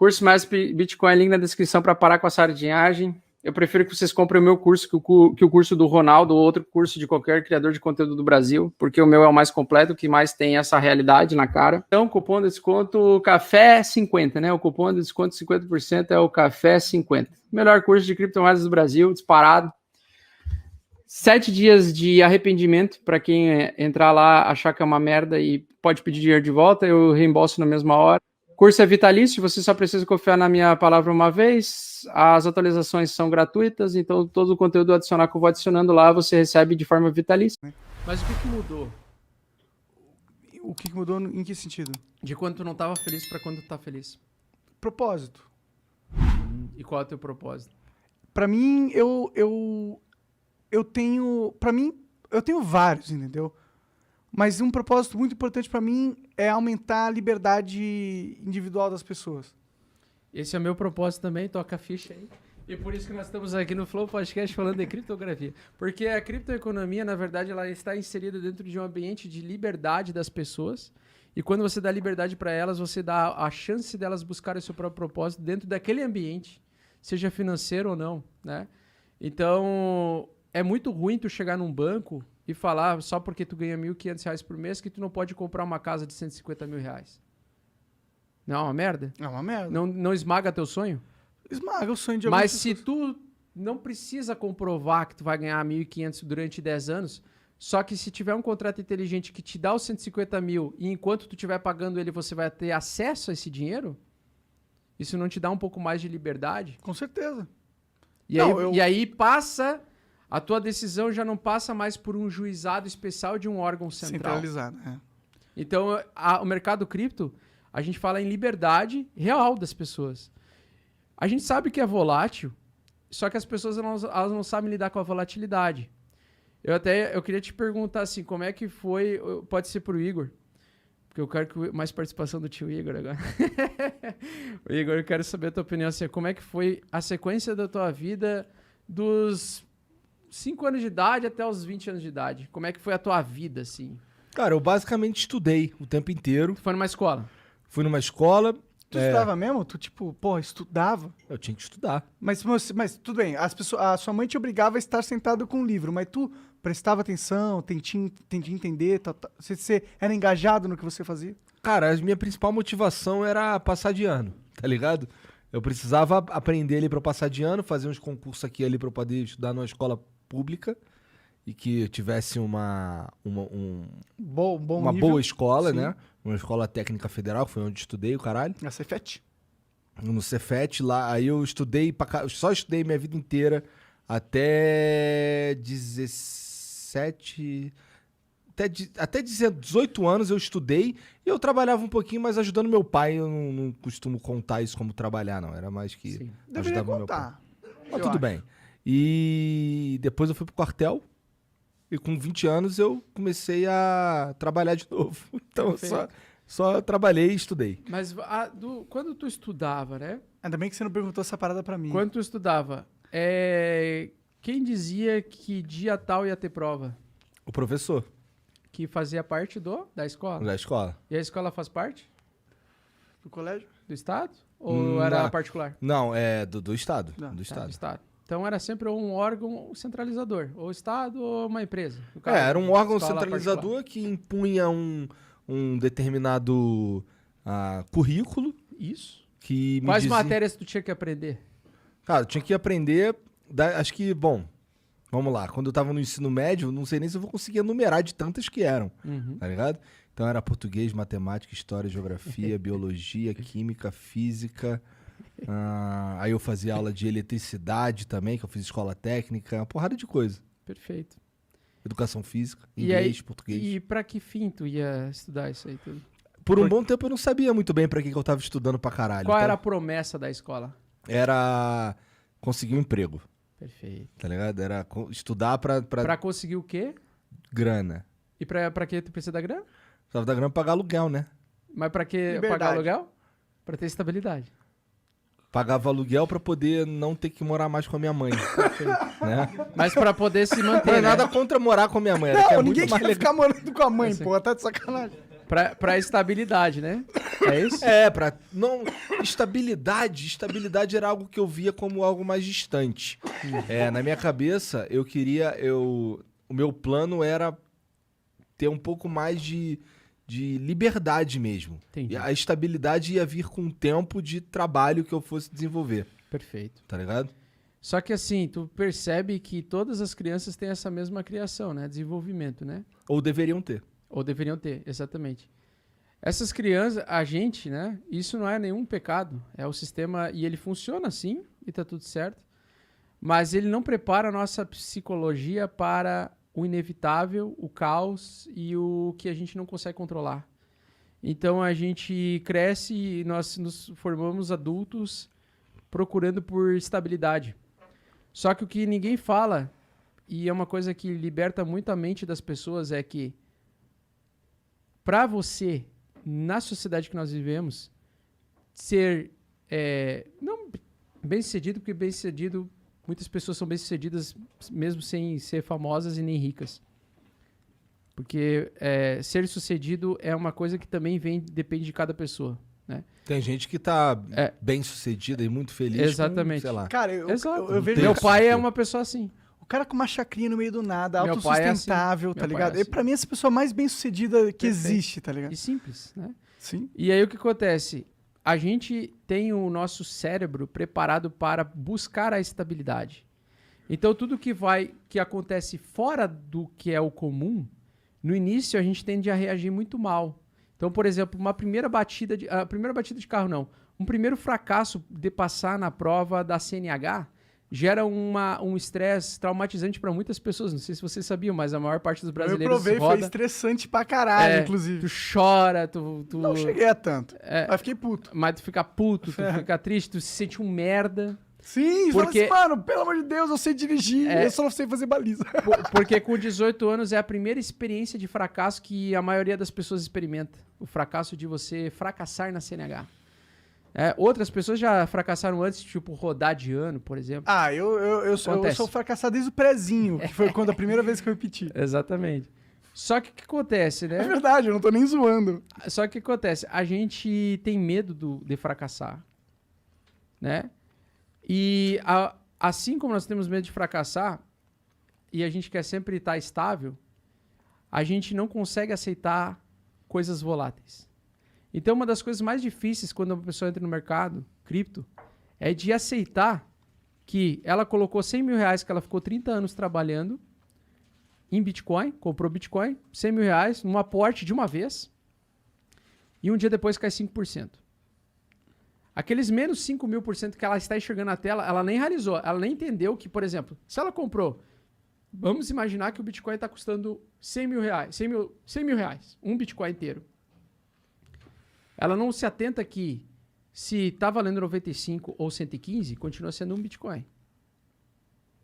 Curso mais Bitcoin, link na descrição para parar com a sardinhagem. Eu prefiro que vocês comprem o meu curso que o curso do Ronaldo ou outro curso de qualquer criador de conteúdo do Brasil, porque o meu é o mais completo, que mais tem essa realidade na cara. Então, cupom de desconto Café 50, né? O cupom de desconto 50% é o Café 50. Melhor curso de criptomoedas do Brasil, disparado. 7 dias de arrependimento para quem entrar lá, achar que é uma merda e pode pedir dinheiro de volta, eu reembolso na mesma hora. Curso é vitalício, você só precisa confiar na minha palavra uma vez, as atualizações são gratuitas, então todo o conteúdo adicional que eu vou adicionando lá, você recebe de forma vitalícia. Mas o que mudou? O que mudou em que sentido? De quando tu não estava feliz para quando tu tá feliz. Propósito. E qual é o teu propósito? Pra mim, eu tenho vários, entendeu? Mas um propósito muito importante pra mim é aumentar a liberdade individual das pessoas. Esse é o meu propósito também, toca a ficha aí. E por isso que nós estamos aqui no Flow Podcast falando de criptografia. Porque a criptoeconomia, na verdade, ela está inserida dentro de um ambiente de liberdade das pessoas. E quando você dá liberdade para elas, você dá a chance delas buscarem o seu próprio propósito dentro daquele ambiente, seja financeiro ou não, né? Então, é muito ruim tu chegar num banco e falar só porque tu ganha R$1.500 por mês que tu não pode comprar uma casa de R$150 mil. Não é uma merda? É uma merda. Não esmaga teu sonho? Esmaga o sonho de Mas algumas se pessoas. tu não precisa comprovar que tu vai ganhar 1.500 durante 10 anos, só que se tiver um contrato inteligente que te dá os 150 mil e enquanto tu estiver pagando ele você vai ter acesso a esse dinheiro, isso não te dá um pouco mais de liberdade? Com certeza. E aí passa... A tua decisão já não passa mais por um juizado especial de um órgão central. Centralizado, é. Então, o mercado cripto, a gente fala em liberdade real das pessoas. A gente sabe que é volátil, só que as pessoas elas não sabem lidar com a volatilidade. Eu queria te perguntar assim, como é que foi... Pode ser pro Igor, porque eu quero mais participação do tio Igor agora. O Igor, eu quero saber a tua opinião assim, como é que foi a sequência da tua vida dos 5 anos de idade até os 20 anos de idade. Como é que foi a tua vida, assim? Cara, eu basicamente estudei o tempo inteiro. Tu foi numa escola? Fui numa escola. Tu estudava mesmo? Tu, tipo, porra, estudava? Eu tinha que estudar. Mas tudo bem, a sua mãe te obrigava a estar sentado com um livro, mas tu prestava atenção, tentia entender, você era engajado no que você fazia? Cara, a minha principal motivação era passar de ano, tá ligado? Eu precisava aprender ali pra eu passar de ano, fazer uns concursos aqui ali pra eu poder estudar numa escola pública e que tivesse uma boa escola, sim, né? Uma escola técnica federal, que foi onde estudei o caralho. Na Cefet? No Cefet, lá, aí eu estudei, só estudei minha vida inteira até 17... Até 18 anos eu estudei e eu trabalhava um pouquinho, mas ajudando meu pai. Eu não costumo contar isso como trabalhar, não. Era mais que ajudava meu pai. Mas tudo bem. E depois eu fui pro quartel e com 20 anos eu comecei a trabalhar de novo. Então só trabalhei e estudei. Mas quando tu estudava, né? Ainda bem que você não perguntou essa parada pra mim. Quando tu estudava, quem dizia que dia tal ia ter prova? O professor. Que fazia parte da escola? Da escola. E a escola faz parte? Do colégio? Do Estado? Ou era particular? Não, é do Estado. Não. Do Estado. Do Estado. Então era sempre um órgão centralizador. Ou Estado ou uma empresa. Era um órgão escola centralizador particular. que impunha um determinado currículo. Isso. Que me Quais dizia... matérias tu tinha que aprender? Cara, eu tinha que aprender... Acho que, bom... Vamos lá, quando eu tava no ensino médio, não sei nem se eu vou conseguir enumerar de tantas que eram, tá ligado? Então era português, matemática, história, geografia, biologia, química, física. Aí eu fazia aula de eletricidade também, que eu fiz escola técnica, uma porrada de coisa. Perfeito. Educação física, inglês, português. E pra que fim tu ia estudar isso aí tudo? Por um bom tempo eu não sabia muito bem pra que eu tava estudando pra caralho. Qual era a promessa da escola? Era conseguir um emprego. Perfeito. Tá ligado? Era estudar pra... Pra conseguir o quê? Grana. E pra que tu precisa da grana? Precisava da grana pra pagar aluguel, né? Mas pra que Liberdade. pagar aluguel? Pra ter estabilidade. Pagava aluguel pra poder não ter que morar mais com a minha mãe. Né? Mas pra poder se manter, Não é né? nada contra morar com a minha mãe. Era que é Não, ninguém muito mais quer legal. ficar morando com a mãe, pô. Tá de sacanagem. Pra estabilidade, né? É isso? Não, estabilidade era algo que eu via como algo mais distante. Na minha cabeça, o meu plano era ter um pouco mais de liberdade mesmo. Entendi. E a estabilidade ia vir com o tempo de trabalho que eu fosse desenvolver. Perfeito. Tá ligado? Só que assim, tu percebe que todas as crianças têm essa mesma criação, né? Desenvolvimento, né? Ou deveriam ter. Ou deveriam ter, exatamente. Essas crianças, a gente, né? Isso não é nenhum pecado. É o sistema, e ele funciona assim, e tá tudo certo. Mas ele não prepara a nossa psicologia para o inevitável, o caos e o que a gente não consegue controlar. Então a gente cresce e nós nos formamos adultos procurando por estabilidade. Só que o que ninguém fala, e é uma coisa que liberta muito a mente das pessoas, é que para você, na sociedade que nós vivemos, ser não bem-sucedido, porque bem-sucedido, muitas pessoas são bem-sucedidas mesmo sem ser famosas e nem ricas. Porque ser sucedido é uma coisa que também depende de cada pessoa, né? Tem gente que tá bem-sucedida e muito feliz. Exatamente. Com, sei lá. Cara, eu vejo... Meu pai é uma pessoa assim. O cara com uma chacrinha no meio do nada, Meu pai é autossustentável, assim. tá Meu ligado? pai é assim. Pra mim, essa pessoa mais bem-sucedida que existe, tá ligado? E simples, né? Sim. E aí o que acontece? A gente tem o nosso cérebro preparado para buscar a estabilidade. Então tudo que acontece fora do que é o comum, no início a gente tende a reagir muito mal. Então, por exemplo, um primeiro fracasso de passar na prova da CNH gera um estresse traumatizante para muitas pessoas. Não sei se vocês sabiam, mas a maior parte dos brasileiros Eu provei, foi estressante pra caralho, inclusive. Tu chora, tu... Não cheguei a tanto, mas fiquei puto. Mas tu fica puto, tu fica triste, tu se sente um merda. Sim, porque... fala assim, mano, pelo amor de Deus, eu sei dirigir, eu só não sei fazer baliza. Porque com 18 anos é a primeira experiência de fracasso que a maioria das pessoas experimenta. O fracasso de você fracassar na CNH. Outras pessoas já fracassaram antes, tipo rodar de ano, por exemplo. Ah, eu sou fracassado desde o prézinho, que foi quando a primeira vez que eu repeti. Exatamente. Só que o que acontece, né? É verdade, eu não tô nem zoando. Só que o que acontece? A gente tem medo de fracassar, né? E assim como nós temos medo de fracassar, e a gente quer sempre estar estável, a gente não consegue aceitar coisas voláteis. Então, uma das coisas mais difíceis quando uma pessoa entra no mercado, cripto, é de aceitar que ela colocou 100 mil reais, que ela ficou 30 anos trabalhando em Bitcoin, comprou Bitcoin, 100 mil reais, num aporte de uma vez, e um dia depois cai 5%. Aqueles menos 5.000% que ela está enxergando na tela, ela nem realizou, ela nem entendeu que, por exemplo, se ela comprou, vamos imaginar que o Bitcoin está custando 100 mil reais, 100 mil reais, um Bitcoin inteiro. Ela não se atenta que se está valendo 95 ou 115, continua sendo um Bitcoin.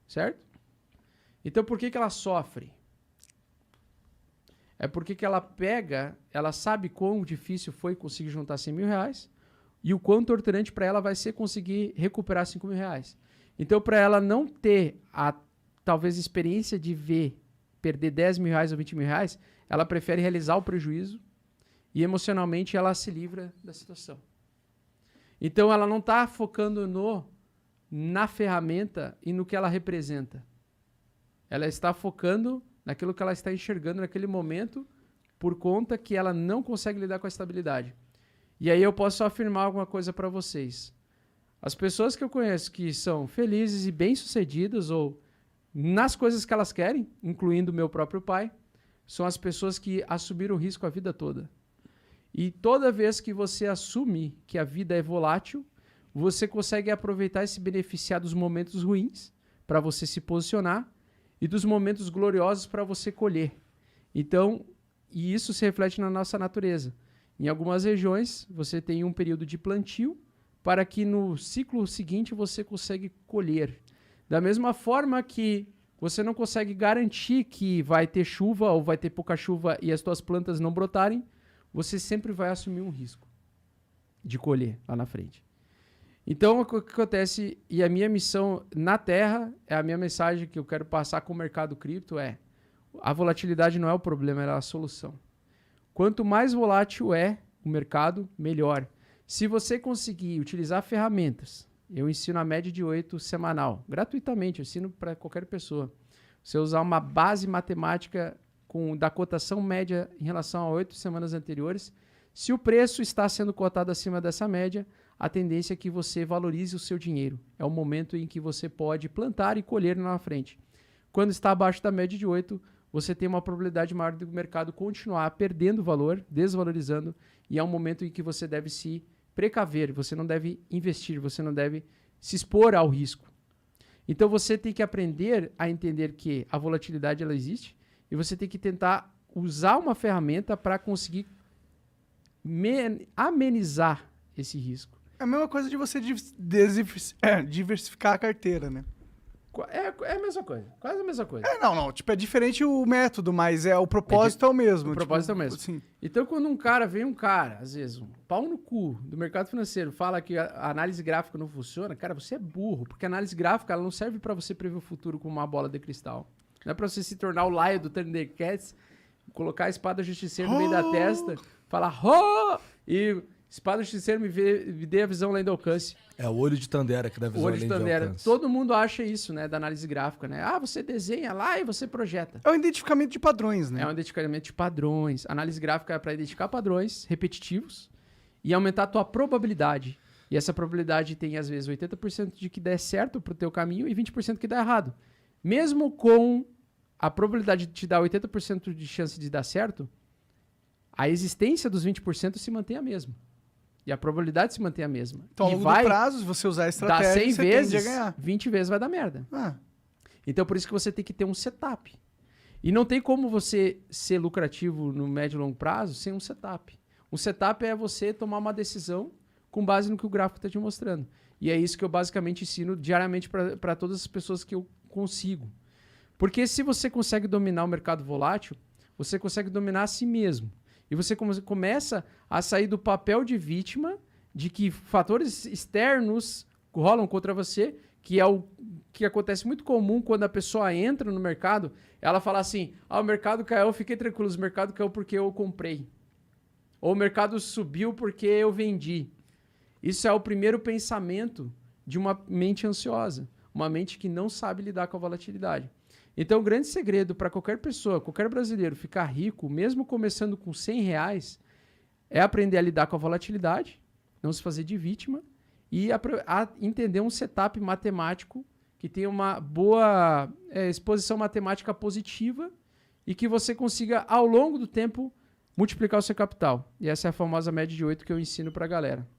Certo? Então por que ela sofre? É porque que ela sabe quão difícil foi conseguir juntar 100 mil reais e o quão torturante para ela vai ser conseguir recuperar 5 mil reais. Então, para ela não ter talvez experiência de perder 10 mil reais ou 20 mil reais, ela prefere realizar o prejuízo e emocionalmente ela se livra da situação. Então, ela não está focando na ferramenta e no que ela representa. Ela está focando naquilo que ela está enxergando naquele momento por conta que ela não consegue lidar com a estabilidade. E aí eu posso afirmar alguma coisa para vocês. As pessoas que eu conheço que são felizes e bem-sucedidas ou nas coisas que elas querem, incluindo o meu próprio pai, são as pessoas que assumiram o risco a vida toda. E toda vez que você assume que a vida é volátil, você consegue aproveitar e se beneficiar dos momentos ruins para você se posicionar e dos momentos gloriosos para você colher. Então, e isso se reflete na nossa natureza. Em algumas regiões, você tem um período de plantio para que no ciclo seguinte você consiga colher. Da mesma forma que você não consegue garantir que vai ter chuva ou vai ter pouca chuva e as suas plantas não brotarem, você sempre vai assumir um risco de colher lá na frente. Então, o que acontece, e a minha missão na Terra, a minha mensagem que eu quero passar com o mercado cripto a volatilidade não é o problema, ela é a solução. Quanto mais volátil é o mercado, melhor. Se você conseguir utilizar ferramentas, eu ensino a média de 8 semanal, gratuitamente, eu ensino para qualquer pessoa. Você usar uma base matemática da cotação média em relação a 8 semanas anteriores, se o preço está sendo cotado acima dessa média, a tendência é que você valorize o seu dinheiro. É o momento em que você pode plantar e colher na frente. Quando está abaixo da média de 8, você tem uma probabilidade maior do mercado continuar perdendo valor, desvalorizando, e é um momento em que você deve se precaver, você não deve investir, você não deve se expor ao risco. Então você tem que aprender a entender que a volatilidade ela existe e você tem que tentar usar uma ferramenta para conseguir amenizar esse risco. É a mesma coisa de você diversificar a carteira, né? É a mesma coisa, quase a mesma coisa. Não, tipo, é diferente o método, mas o propósito é o mesmo. O propósito é o mesmo. Assim. Então, quando vem um cara, às vezes, um pau no cu do mercado financeiro, fala que a análise gráfica não funciona, cara, você é burro, porque a análise gráfica ela não serve para você prever o futuro com uma bola de cristal. Não é para você se tornar o Laio do Thundercats, colocar a espada justiceira no meio da testa, falar, e espada justiceira me dê a visão além do alcance. É o olho de Tandera que dá visão além do alcance. Todo mundo acha isso, né, da análise gráfica, né? Você desenha lá e você projeta. É um identificamento de padrões, né? É um identificamento de padrões. Análise gráfica é para identificar padrões repetitivos e aumentar a tua probabilidade. E essa probabilidade tem, às vezes, 80% de que dê certo pro teu caminho e 20% que dá errado. Mesmo com a probabilidade de te dar 80% de chance de dar certo, a existência dos 20% se mantém a mesma. E a probabilidade se mantém a mesma. Então, ao longo do prazo, se você usar a estratégia, dá 100 você vezes, tende a ganhar. 20 vezes vai dar merda. Então, por isso que você tem que ter um setup. E não tem como você ser lucrativo no médio e longo prazo sem um setup. Um setup é você tomar uma decisão com base no que o gráfico está te mostrando. E é isso que eu basicamente ensino diariamente para todas as pessoas que eu consigo. Porque se você consegue dominar o mercado volátil, você consegue dominar a si mesmo. E você começa a sair do papel de vítima, de que fatores externos rolam contra você, que é o que acontece muito comum quando a pessoa entra no mercado, ela fala assim, o mercado caiu, fiquei tranquilo, o mercado caiu porque eu comprei. Ou o mercado subiu porque eu vendi. Isso é o primeiro pensamento de uma mente ansiosa, uma mente que não sabe lidar com a volatilidade. Então, o grande segredo para qualquer pessoa, qualquer brasileiro ficar rico, mesmo começando com R$100, é aprender a lidar com a volatilidade, não se fazer de vítima e entender um setup matemático que tenha uma boa exposição matemática positiva e que você consiga, ao longo do tempo, multiplicar o seu capital. E essa é a famosa média de 8 que eu ensino para a galera.